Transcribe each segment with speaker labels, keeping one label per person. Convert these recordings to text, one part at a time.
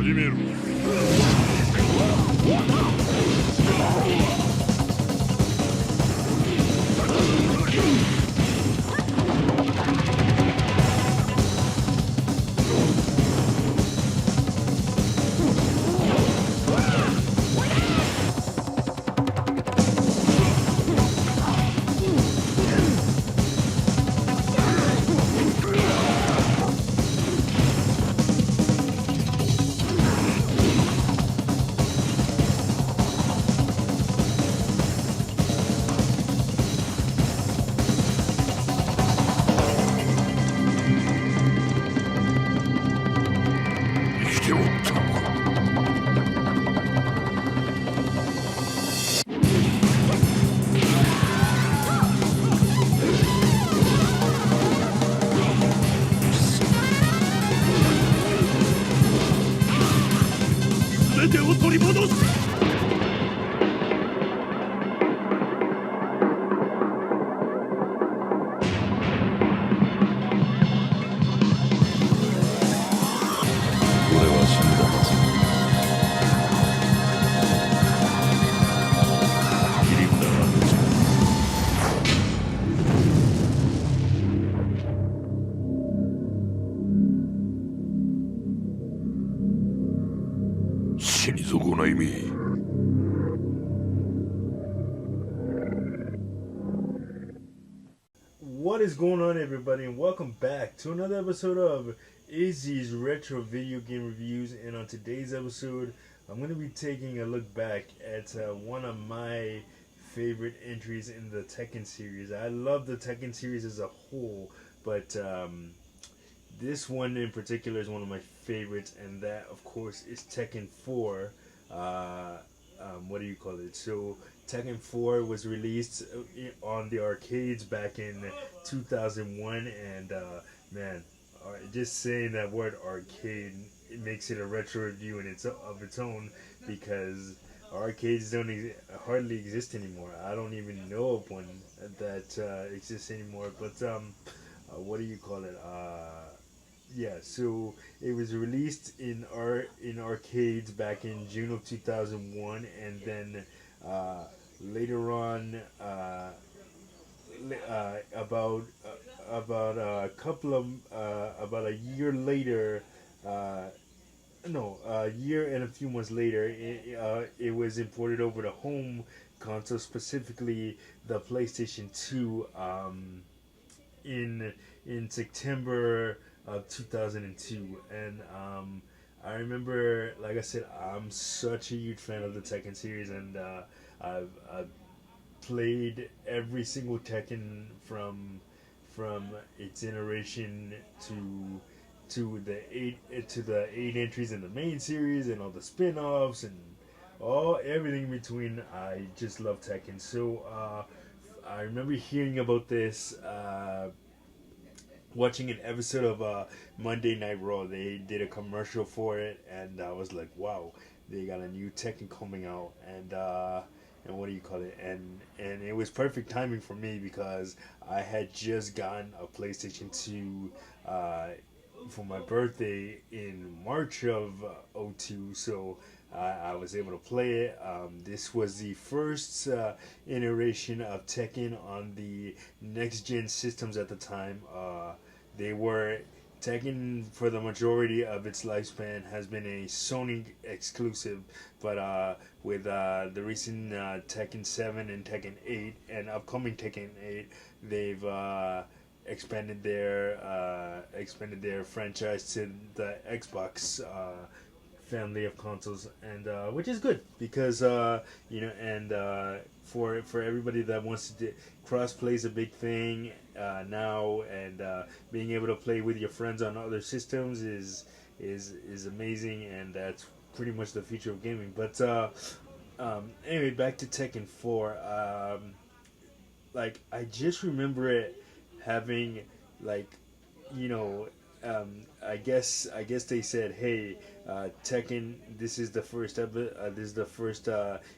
Speaker 1: 始める。生きておったのか。全てを取り戻す。俺は死んだはず。切り札はどちら。死に損ないみ。
Speaker 2: What is going on, everybody, and welcome back to another episode of Izzy's Retro Video Game Reviews. And on today's episode, I'm going to be taking a look back at one of my favorite entries in the Tekken series. I love the Tekken series as a whole, but this one in particular is one of my favorites, and that, of course, is Tekken 4. What do you call it? So Tekken 4 was released on the arcades back in 2001, and man, just saying that word arcade, it makes it a retro review in of its own, because arcades don't hardly exist anymore. I don't even know of one that exists anymore. But what do you call it? Yeah, so it was released in arcades back in June of 2001, and then later on, about a couple of about a year later, no, a year and a few months later, it was imported over to home console, specifically the PlayStation 2, in September of 2002. And I remember, like I said, I'm such a huge fan of the Tekken series, and I've played every single Tekken from its iteration to the eight entries in the main series and all the spin-offs and all everything in between. I just love Tekken. So I remember hearing about this, watching an episode of Monday Night Raw. They did a commercial for it, and I was like, wow, they got a new Tekken coming out, and what do you call it? And it was perfect timing for me, because I had just gotten a PlayStation 2 for my birthday in March of 02, so I was able to play it. This was the first iteration of Tekken on the next gen systems at the time. They were Tekken, for the majority of its lifespan, has been a Sony exclusive, but with the recent Tekken 7 and Tekken 8 and upcoming Tekken 8, they've expanded their franchise to the Xbox family of consoles, and which is good, because for everybody that wants to cross-play is a big thing now, and being able to play with your friends on other systems is amazing, and that's pretty much the future of gaming. But anyway, back to Tekken 4. Like, I just remember it having, like, you know, I guess they said, hey, Tekken, this is the first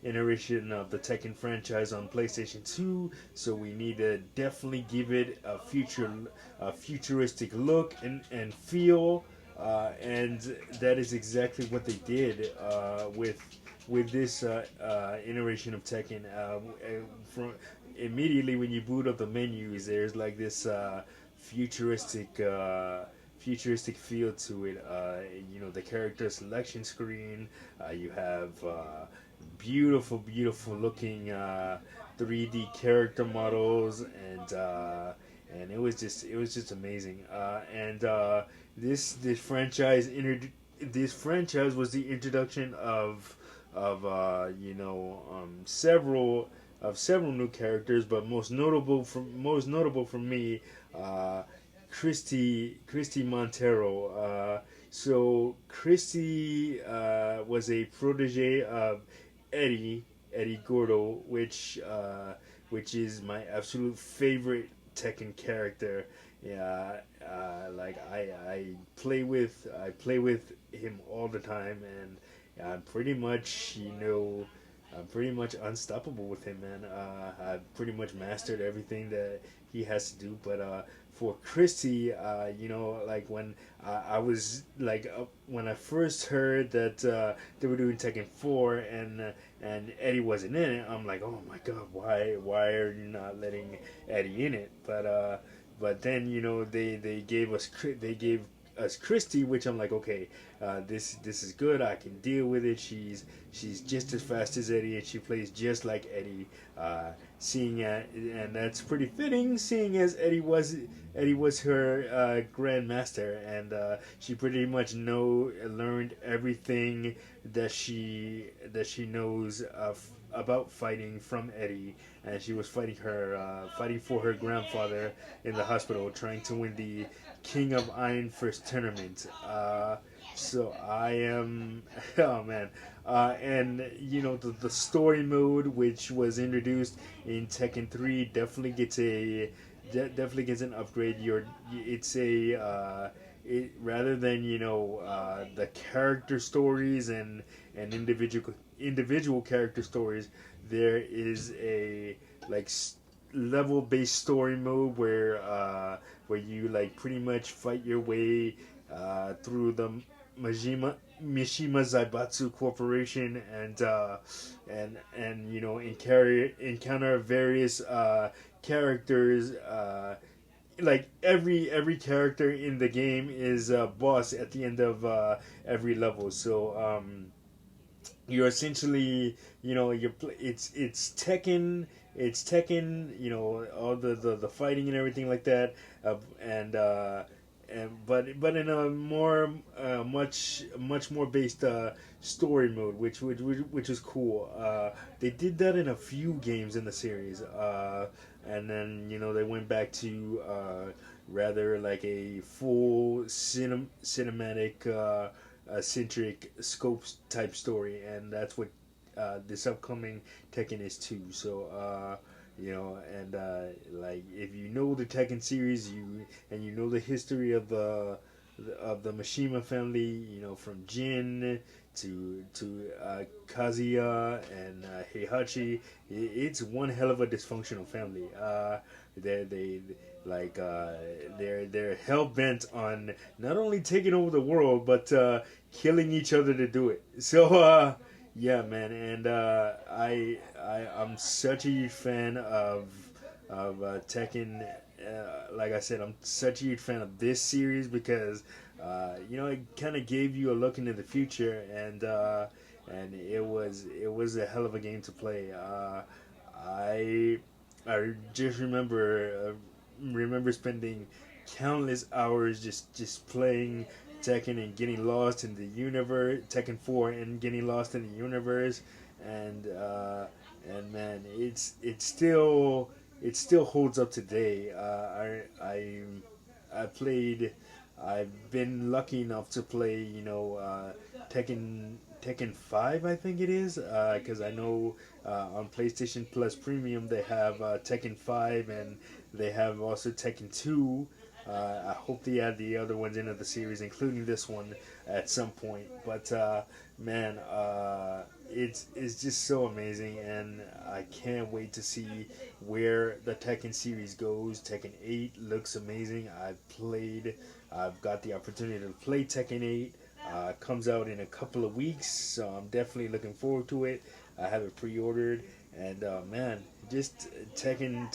Speaker 2: iteration of the Tekken franchise on PlayStation 2, so we need to definitely give it a futuristic look and feel. And that is exactly what they did with this iteration of Tekken. From immediately when you boot up the menus, there's like this futuristic. Futuristic feel to it. The character selection screen. You have beautiful looking 3D character models, and it was just amazing. And this franchise this franchise was the introduction of several new characters, but most notable for me, uh, Christy Montero. So Christy was a protege of Eddie Gordo, which is my absolute favorite Tekken character. Yeah, like I play with him all the time, and I'm pretty much unstoppable with him, man. I've pretty much mastered everything that he has to do. But for Christy, like I was like when I first heard that they were doing Tekken 4 and Eddie wasn't in it, I'm like, oh my god, why are you not letting Eddie in it? But then they gave us Christy, which I'm like, okay, this is good. I can deal with it. She's just as fast as Eddie, and she plays just like Eddie. And that's pretty fitting, seeing as Eddie was her grandmaster, and she pretty much learned everything that she knows about fighting from Eddie, and she was fighting for her grandfather in the hospital, trying to win the King of Iron Fist tournament. So I am, oh man, and the story mode, which was introduced in Tekken 3, definitely gets an upgrade. It's a rather than the character stories and individual character stories, there is a like level based story mode where you like pretty much fight your way through the Mishima Zaibatsu Corporation, and encounter various characters. Like every character in the game is a boss at the end of every level. So you're essentially it's Tekken. It's Tekken, all the fighting and everything like that, and but in a much more based story mode, which is cool. They did that in a few games in the series, and then they went back to rather like a full cinematic centric scopes type story, and that's what this upcoming Tekken is too. So and like if you know the Tekken series, you know the history of the Mishima family, from Jin to Kazuya and Heihachi. It's one hell of a dysfunctional family. They like they're hell bent on not only taking over the world, but killing each other to do it. So yeah, man, and I'm such a huge fan of Tekken. Like I said, I'm such a huge fan of this series because it kind of gave you a look into the future, and it was a hell of a game to play. I I just remember spending countless hours just playing Tekken and getting lost in the universe, Tekken 4 and getting lost in the universe, and man, it still holds up today. I played. I've been lucky enough to play, Tekken 5, I think it is, because I know on PlayStation Plus Premium they have Tekken 5, and they have also Tekken 2. I hope they add the other ones into the series, including this one at some point. But man, it's just so amazing, and I can't wait to see where the Tekken series goes. Tekken 8 looks amazing. I've got the opportunity to play Tekken 8. Comes out in a couple of weeks, so I'm definitely looking forward to it. I have it pre-ordered, and man, just Tekken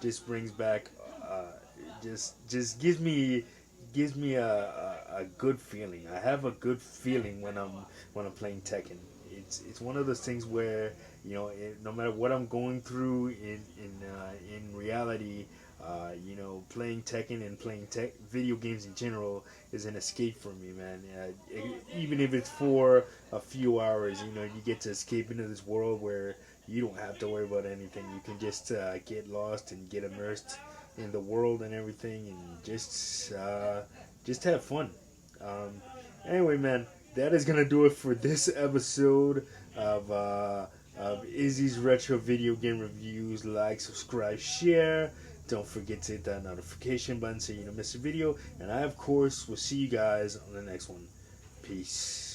Speaker 2: just brings back, just gives me a good feeling. I have a good feeling when I'm playing Tekken. It's one of those things where no matter what I'm going through in reality, playing Tekken and playing video games in general is an escape for me, man. Even if it's for a few hours, you get to escape into this world where you don't have to worry about anything. You can just get lost and get immersed in the world and everything, and just have fun. Um, anyway, man, that is gonna do it for this episode of Izzy's Retro Video Game Reviews. Like, subscribe, share. Don't forget to hit that notification button so you don't miss a video. And I, of course, will see you guys on the next one. Peace.